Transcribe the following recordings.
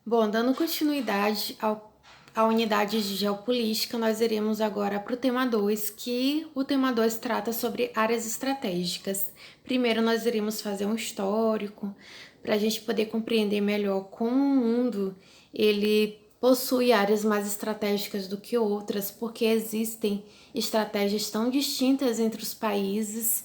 Bom, dando continuidade à unidade de geopolítica, nós iremos agora para o tema 2, que o tema 2 trata sobre áreas estratégicas. Primeiro, nós iremos fazer um histórico, para a gente poder compreender melhor como o mundo ele possui áreas mais estratégicas do que outras, porque existem estratégias tão distintas entre os países.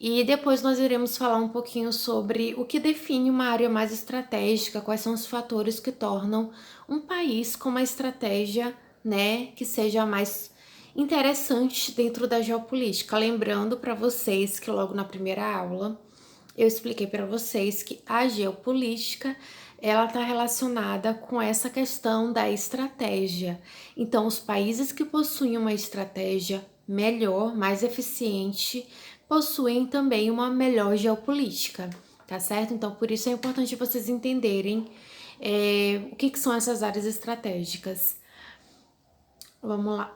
E depois nós iremos falar um pouquinho sobre o que define uma área mais estratégica, quais são os fatores que tornam um país com uma estratégia, né, que seja mais interessante dentro da geopolítica. Lembrando para vocês que logo na primeira aula eu expliquei para vocês que a geopolítica ela está relacionada com essa questão da estratégia. Então, os países que possuem uma estratégia melhor, mais eficiente, possuem também uma melhor geopolítica, tá certo? Então, por isso é importante vocês entenderem o que são essas áreas estratégicas. Vamos lá.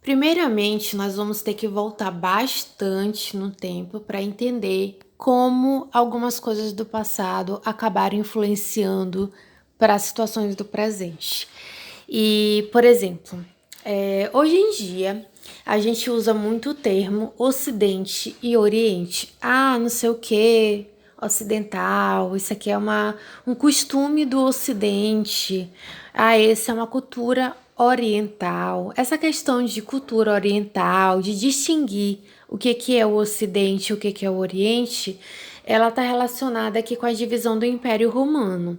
Primeiramente, nós vamos ter que voltar bastante no tempo para entender como algumas coisas do passado acabaram influenciando para as situações do presente. E, por exemplo, hoje em dia a gente usa muito o termo Ocidente e Oriente. Ah, não sei o que, ocidental, isso aqui é um costume do Ocidente. Ah, essa é uma cultura oriental. Essa questão de cultura oriental, de distinguir o que é o Ocidente e o que é o Oriente, ela está relacionada aqui com a divisão do Império Romano.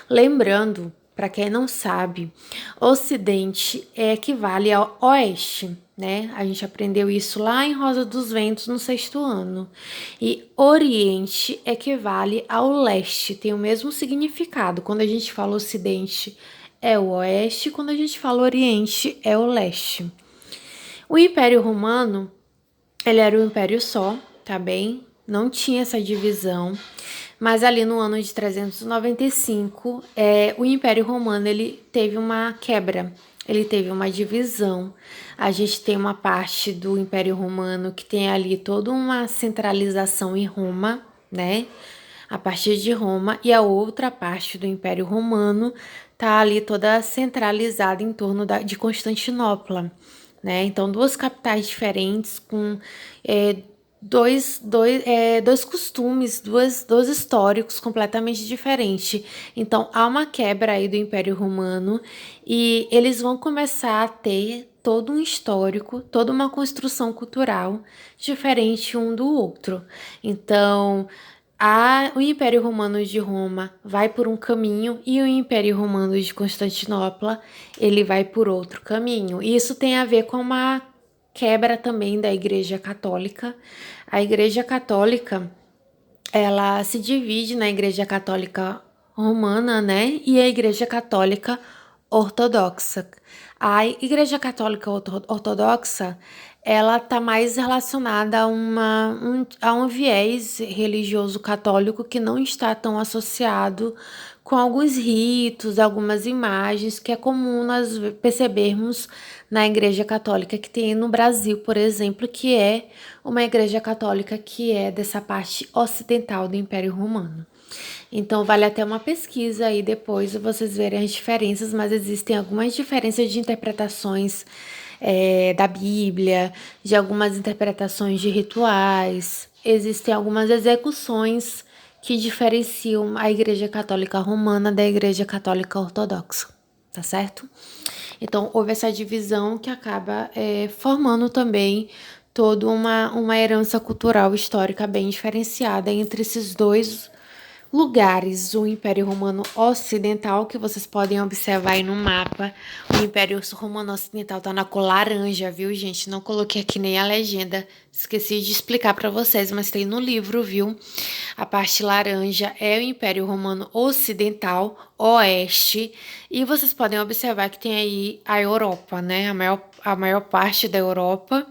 Lembrando, para quem não sabe, Ocidente equivale ao Oeste, né? A gente aprendeu isso lá em Rosa dos Ventos no 6º ano. E Oriente equivale ao Leste, tem o mesmo significado. Quando a gente fala Ocidente é o Oeste, quando a gente fala Oriente é o Leste. O Império Romano, ele era um império só, tá bem? Não tinha essa divisão. Mas ali no ano de 395, o Império Romano ele teve uma quebra, ele teve uma divisão. A gente tem uma parte do Império Romano que tem ali toda uma centralização em Roma, né? A partir de Roma, e a outra parte do Império Romano tá ali toda centralizada em torno de Constantinopla, né? Então, duas capitais diferentes com dois costumes, dois históricos completamente diferentes. Então, há uma quebra aí do Império Romano e eles vão começar a ter todo um histórico, toda uma construção cultural diferente um do outro. Então, o Império Romano de Roma vai por um caminho e o Império Romano de Constantinopla ele vai por outro caminho. E isso tem a ver com uma quebra também da Igreja Católica. A Igreja Católica, ela se divide na Igreja Católica Romana, né? E a Igreja Católica Ortodoxa. A Igreja Católica Ortodoxa, ela tá mais relacionada a um viés religioso católico que não está tão associado com alguns ritos, algumas imagens que é comum nós percebermos na Igreja Católica que tem no Brasil, por exemplo, que é uma Igreja Católica que é dessa parte ocidental do Império Romano. Então, vale até uma pesquisa aí depois vocês verem as diferenças, mas existem algumas diferenças de interpretações da Bíblia, de algumas interpretações de rituais, existem algumas execuções que diferenciam a Igreja Católica Romana da Igreja Católica Ortodoxa, tá certo? Então, houve essa divisão que acaba formando também toda uma herança cultural histórica bem diferenciada entre esses dois lugares. O Império Romano Ocidental, que vocês podem observar aí no mapa, o Império Romano Ocidental tá na cor laranja, viu, gente? Não coloquei aqui nem a legenda, esqueci de explicar para vocês, mas tem no livro, viu? A parte laranja é o Império Romano Ocidental, Oeste, e vocês podem observar que tem aí a Europa, né? A maior parte da Europa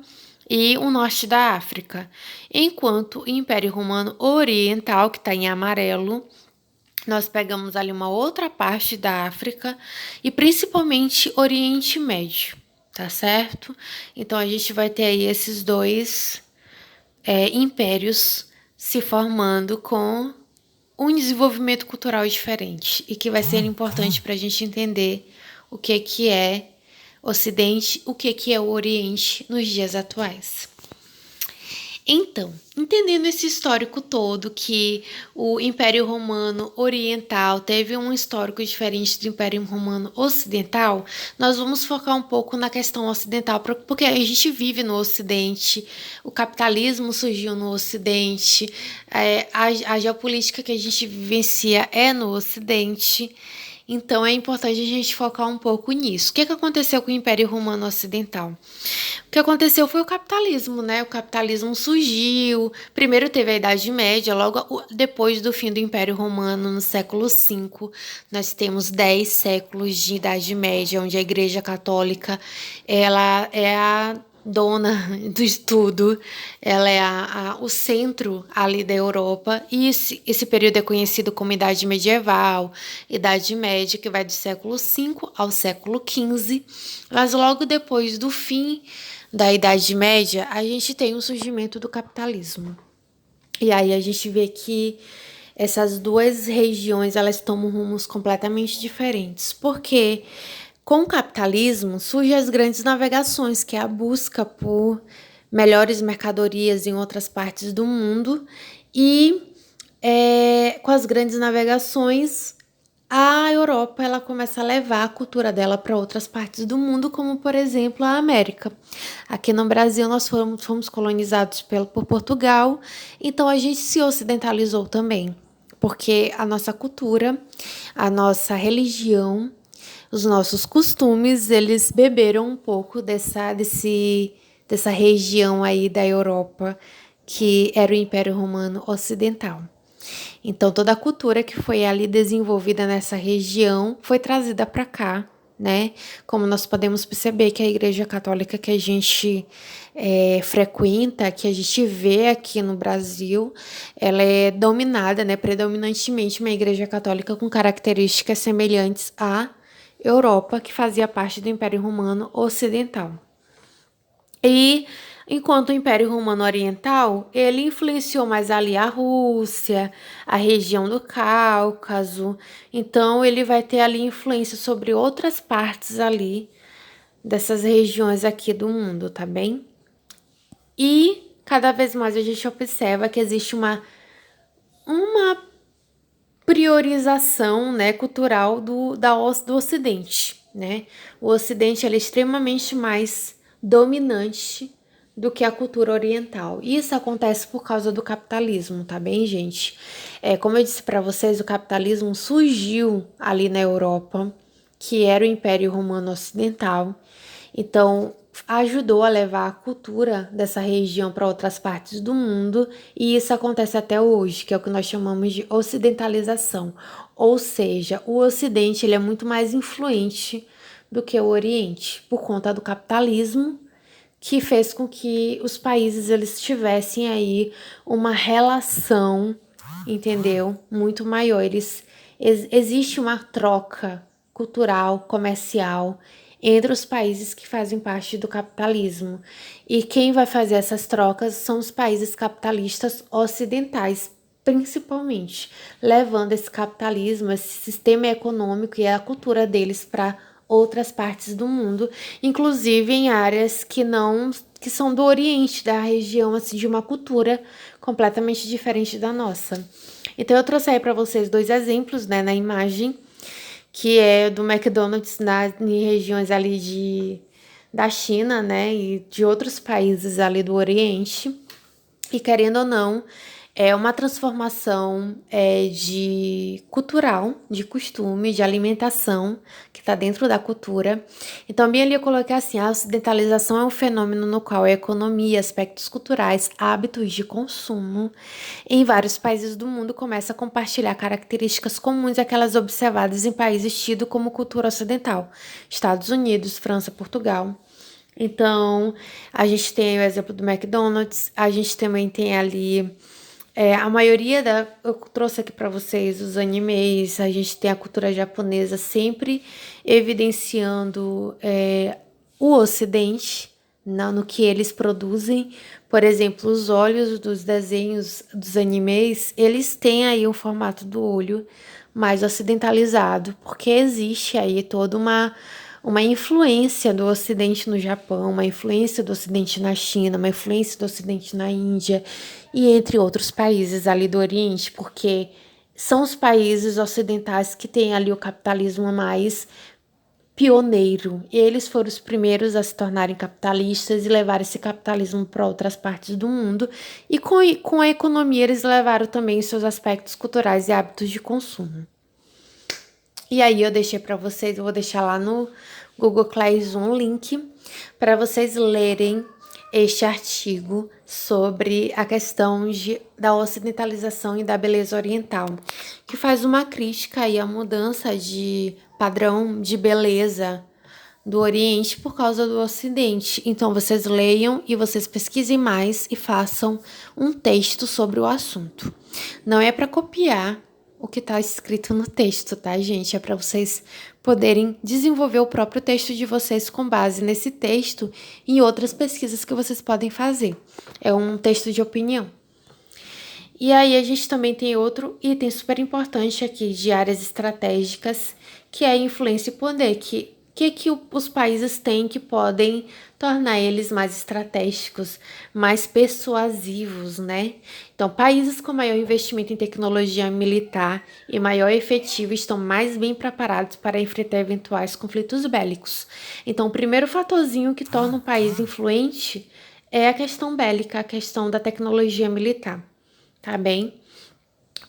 e o norte da África, enquanto o Império Romano Oriental, que está em amarelo, nós pegamos ali uma outra parte da África e principalmente Oriente Médio, tá certo? Então a gente vai ter aí esses dois impérios se formando com um desenvolvimento cultural diferente e que vai ser importante para a gente entender o que é Ocidente, o que é o Oriente nos dias atuais. Então, entendendo esse histórico todo, que o Império Romano Oriental teve um histórico diferente do Império Romano Ocidental, nós vamos focar um pouco na questão ocidental, porque a gente vive no Ocidente, o capitalismo surgiu no Ocidente, a geopolítica que a gente vivencia é no Ocidente. Então é importante a gente focar um pouco nisso. O que aconteceu com o Império Romano Ocidental? O que aconteceu foi o capitalismo, né? O capitalismo surgiu. Primeiro teve a Idade Média, logo depois do fim do Império Romano, no século V. Nós temos 10 séculos de Idade Média, onde a Igreja Católica ela é a dona de tudo, ela é o centro ali da Europa, e esse período é conhecido como Idade Medieval, Idade Média, que vai do século V ao século XV, mas logo depois do fim da Idade Média, a gente tem o surgimento do capitalismo. E aí a gente vê que essas duas regiões, elas tomam rumos completamente diferentes, porque com o capitalismo surgem as grandes navegações, que é a busca por melhores mercadorias em outras partes do mundo, e com as grandes navegações, a Europa ela começa a levar a cultura dela para outras partes do mundo, como por exemplo a América. Aqui no Brasil nós fomos colonizados por Portugal, então a gente se ocidentalizou também, porque a nossa cultura, a nossa religião, os nossos costumes, eles beberam um pouco dessa região aí da Europa, que era o Império Romano Ocidental. Então, toda a cultura que foi ali desenvolvida nessa região foi trazida para cá, né? Como nós podemos perceber que a Igreja Católica que a gente frequenta, que a gente vê aqui no Brasil, ela é dominada, né, predominantemente uma Igreja Católica com características semelhantes à Europa, que fazia parte do Império Romano Ocidental. E enquanto o Império Romano Oriental, ele influenciou mais ali a Rússia, a região do Cáucaso. Então ele vai ter ali influência sobre outras partes ali dessas regiões aqui do mundo, tá bem? E cada vez mais a gente observa que existe uma priorização, né, cultural do Ocidente, né? O Ocidente ele é extremamente mais dominante do que a cultura oriental. E isso acontece por causa do capitalismo, tá bem, gente? Como eu disse para vocês, o capitalismo surgiu ali na Europa, que era o Império Romano Ocidental. Então, ajudou a levar a cultura dessa região para outras partes do mundo, e isso acontece até hoje, que é o que nós chamamos de ocidentalização. Ou seja, o Ocidente ele é muito mais influente do que o Oriente, por conta do capitalismo, que fez com que os países eles tivessem aí uma relação, entendeu? Muito maior. Existe uma troca cultural, comercial entre os países que fazem parte do capitalismo. E quem vai fazer essas trocas são os países capitalistas ocidentais, principalmente, levando esse capitalismo, esse sistema econômico e a cultura deles para outras partes do mundo, inclusive em áreas que são do Oriente, da região assim de uma cultura completamente diferente da nossa. Então eu trouxe aí para vocês dois exemplos, né, na imagem, que é do McDonald's em regiões ali da China, né, e de outros países ali do Oriente. E querendo ou não, é uma transformação de cultural, de costume, de alimentação, que está dentro da cultura. Então, bem ali eu coloquei assim, a ocidentalização é um fenômeno no qual a economia, aspectos culturais, hábitos de consumo em vários países do mundo começa a compartilhar características comuns àquelas observadas em países tidos como cultura ocidental, Estados Unidos, França, Portugal. Então, a gente tem o exemplo do McDonald's, a gente também tem ali a maioria eu trouxe aqui para vocês os animes, a gente tem a cultura japonesa sempre evidenciando o Ocidente, no que eles produzem. Por exemplo, os olhos dos desenhos dos animes, eles têm aí o formato do olho mais ocidentalizado, porque existe aí toda uma influência do Ocidente no Japão, uma influência do Ocidente na China, uma influência do Ocidente na Índia e entre outros países ali do Oriente, porque são os países ocidentais que têm ali o capitalismo mais pioneiro. Eles foram os primeiros a se tornarem capitalistas e levar esse capitalismo para outras partes do mundo. E com a economia, eles levaram também seus aspectos culturais e hábitos de consumo. E aí eu deixei para vocês, eu vou deixar lá no Google Classroom um link para vocês lerem este artigo sobre a questão da ocidentalização e da beleza oriental, que faz uma crítica aí à mudança de padrão de beleza do Oriente por causa do Ocidente. Então, vocês leiam e vocês pesquisem mais e façam um texto sobre o assunto. Não é para copiar o que está escrito no texto, tá, gente? É para vocês poderem desenvolver o próprio texto de vocês com base nesse texto e em outras pesquisas que vocês podem fazer. É um texto de opinião. E aí a gente também tem outro item super importante aqui de áreas estratégicas, que é a influência e poder, que os países têm que podem tornar eles mais estratégicos, mais persuasivos, né? Então, países com maior investimento em tecnologia militar e maior efetivo estão mais bem preparados para enfrentar eventuais conflitos bélicos. Então, o primeiro fatorzinho que torna um país influente é a questão bélica, a questão da tecnologia militar, tá bem?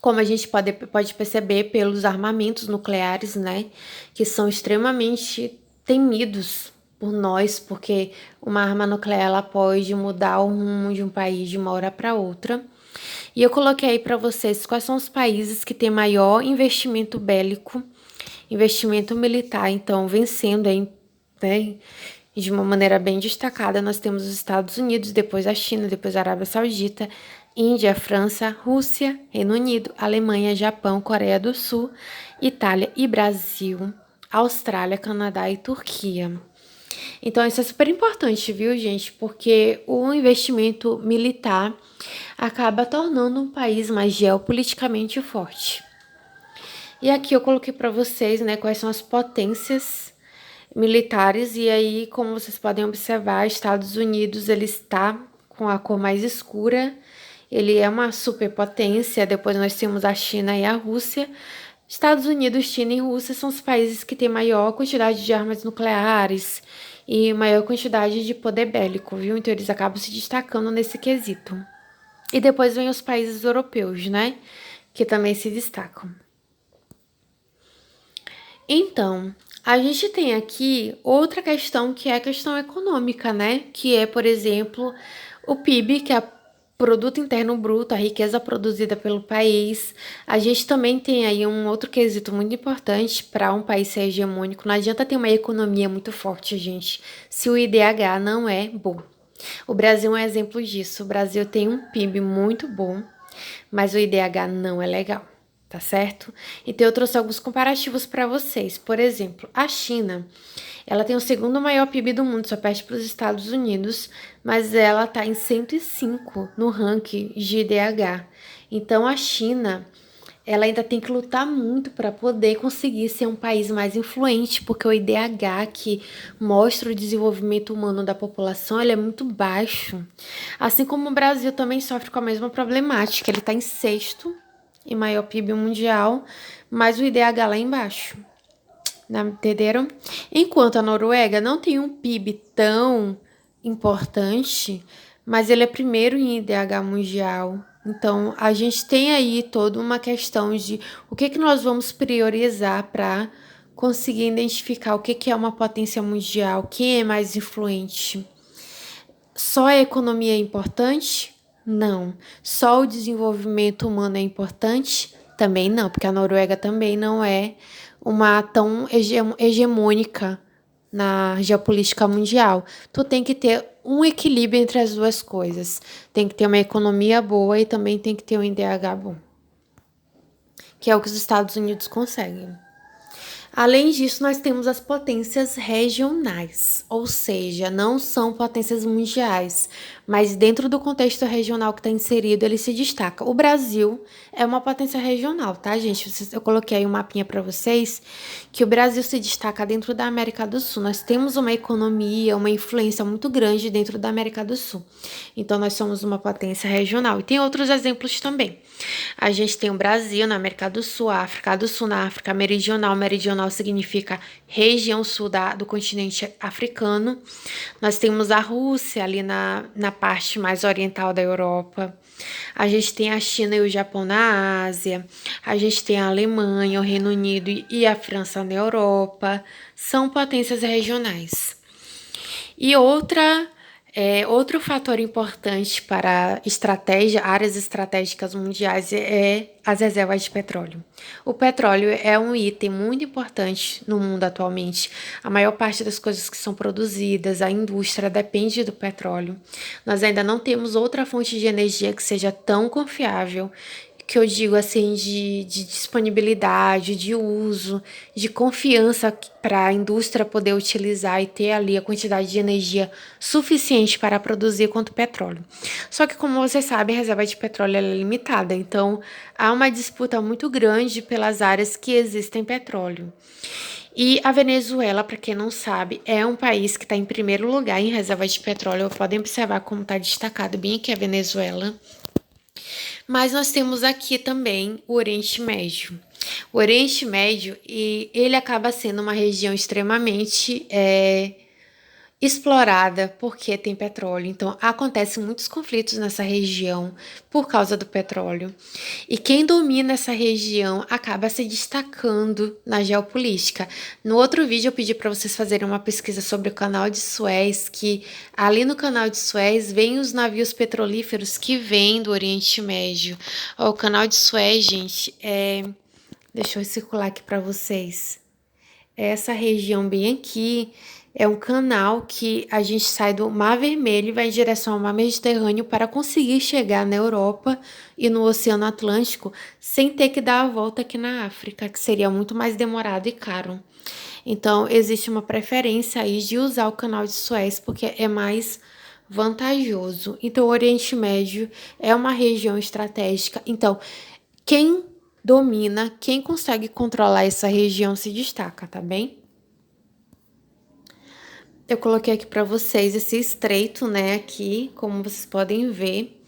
Como a gente pode perceber pelos armamentos nucleares, né, que são extremamente temidos por nós, porque uma arma nuclear ela pode mudar o rumo de um país de uma hora para outra. E eu coloquei aí para vocês quais são os países que têm maior investimento bélico, investimento militar, então vencendo aí, né, de uma maneira bem destacada. Nós temos os Estados Unidos, depois a China, depois a Arábia Saudita, Índia, França, Rússia, Reino Unido, Alemanha, Japão, Coreia do Sul, Itália e Brasil, Austrália, Canadá e Turquia. Então, isso é super importante, viu, gente? Porque o investimento militar acaba tornando um país mais geopoliticamente forte. E aqui eu coloquei para vocês, né, quais são as potências militares. E aí, como vocês podem observar, Estados Unidos, ele está com a cor mais escura. Ele é uma superpotência. Depois nós temos a China e a Rússia. Estados Unidos, China e Rússia são os países que têm maior quantidade de armas nucleares e maior quantidade de poder bélico, viu? Então eles acabam se destacando nesse quesito. E depois vem os países europeus, né? Que também se destacam. Então, a gente tem aqui outra questão que é a questão econômica, né? Que é, por exemplo, o PIB, que é o Produto Interno Bruto, a riqueza produzida pelo país. A gente também tem aí um outro quesito muito importante para um país ser hegemônico. Não adianta ter uma economia muito forte, gente, se o IDH não é bom. O Brasil é um exemplo disso. O Brasil tem um PIB muito bom, mas o IDH não é legal, tá certo? Então eu trouxe alguns comparativos para vocês. Por exemplo, a China, ela tem o segundo maior PIB do mundo, só perde para os Estados Unidos, mas ela tá em 105 no ranking de IDH. Então a China, ela ainda tem que lutar muito para poder conseguir ser um país mais influente, porque o IDH, que mostra o desenvolvimento humano da população, ele é muito baixo. Assim como o Brasil também sofre com a mesma problemática, ele está em sexto em maior PIB mundial, mas o IDH lá embaixo. Entenderam? Enquanto a Noruega não tem um PIB tão importante, mas ele é primeiro em IDH mundial. Então, a gente tem aí toda uma questão de o que nós vamos priorizar para conseguir identificar o que é uma potência mundial, quem é mais influente. Só a economia é importante? Não. Só o desenvolvimento humano é importante? Também não, porque a Noruega também não é uma tão hegemônica na geopolítica mundial. Tu tem que ter um equilíbrio entre as duas coisas. Tem que ter uma economia boa e também tem que ter um IDH bom, que é o que os Estados Unidos conseguem. Além disso, nós temos as potências regionais, ou seja, não são potências mundiais, mas dentro do contexto regional que está inserido, ele se destaca. O Brasil é uma potência regional, tá, gente? Eu coloquei aí um mapinha para vocês, que o Brasil se destaca dentro da América do Sul. Nós temos uma economia, uma influência muito grande dentro da América do Sul. Então, nós somos uma potência regional. E tem outros exemplos também. A gente tem o Brasil na América do Sul, a África do Sul na África Meridional. Meridional significa região sul do continente africano. Nós temos a Rússia ali na parte mais oriental da Europa. A gente tem a China e o Japão na Ásia. A gente tem a Alemanha, o Reino Unido e a França na Europa. São potências regionais. E outro fator importante para áreas estratégicas mundiais é as reservas de petróleo. O petróleo é um item muito importante no mundo atualmente. A maior parte das coisas que são produzidas, a indústria depende do petróleo. Nós ainda não temos outra fonte de energia que seja tão confiável, que eu digo assim, de disponibilidade, de uso, de confiança para a indústria poder utilizar e ter ali a quantidade de energia suficiente para produzir quanto petróleo. Só que, como vocês sabem, a reserva de petróleo é limitada, então há uma disputa muito grande pelas áreas que existem petróleo. E a Venezuela, para quem não sabe, é um país que está em primeiro lugar em reserva de petróleo. Podem observar como está destacado bem aqui a Venezuela. Mas nós temos aqui também o Oriente Médio. O Oriente Médio, ele acaba sendo uma região extremamente explorada porque tem petróleo. Então, acontecem muitos conflitos nessa região por causa do petróleo. E quem domina essa região acaba se destacando na geopolítica. No outro vídeo, eu pedi para vocês fazerem uma pesquisa sobre o Canal de Suez, que ali no Canal de Suez vêm os navios petrolíferos que vêm do Oriente Médio. Ó, o Canal de Suez, gente, deixa eu circular aqui para vocês. Essa região bem aqui é um canal que a gente sai do Mar Vermelho e vai em direção ao Mar Mediterrâneo para conseguir chegar na Europa e no Oceano Atlântico sem ter que dar a volta aqui na África, que seria muito mais demorado e caro. Então, existe uma preferência aí de usar o Canal de Suez porque é mais vantajoso. Então, o Oriente Médio é uma região estratégica. Então, quem domina, quem consegue controlar essa região se destaca, tá bem? Eu coloquei aqui para vocês esse estreito, né, aqui, como vocês podem ver,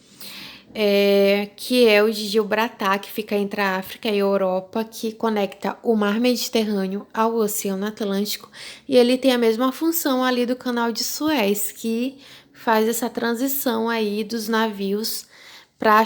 que é o de Gibraltar, que fica entre a África e a Europa, que conecta o Mar Mediterrâneo ao Oceano Atlântico, e ele tem a mesma função ali do Canal de Suez, que faz essa transição aí dos navios para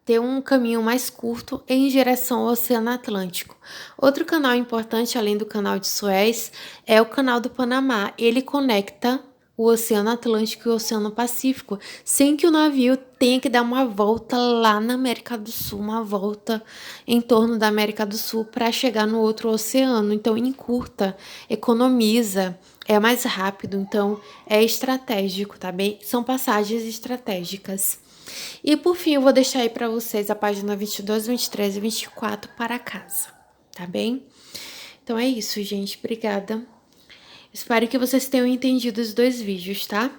ter um caminho mais curto em direção ao Oceano Atlântico. Outro canal importante, além do Canal de Suez, é o Canal do Panamá. Ele conecta o Oceano Atlântico e o Oceano Pacífico, sem que o navio tenha que dar uma volta lá na América do Sul, uma volta em torno da América do Sul para chegar no outro oceano. Então, encurta, economiza, é mais rápido, então é estratégico, tá bem? São passagens estratégicas. E por fim, eu vou deixar aí para vocês a página 22, 23 e 24 para casa, tá bem? Então é isso, gente. Obrigada. Espero que vocês tenham entendido os dois vídeos, tá?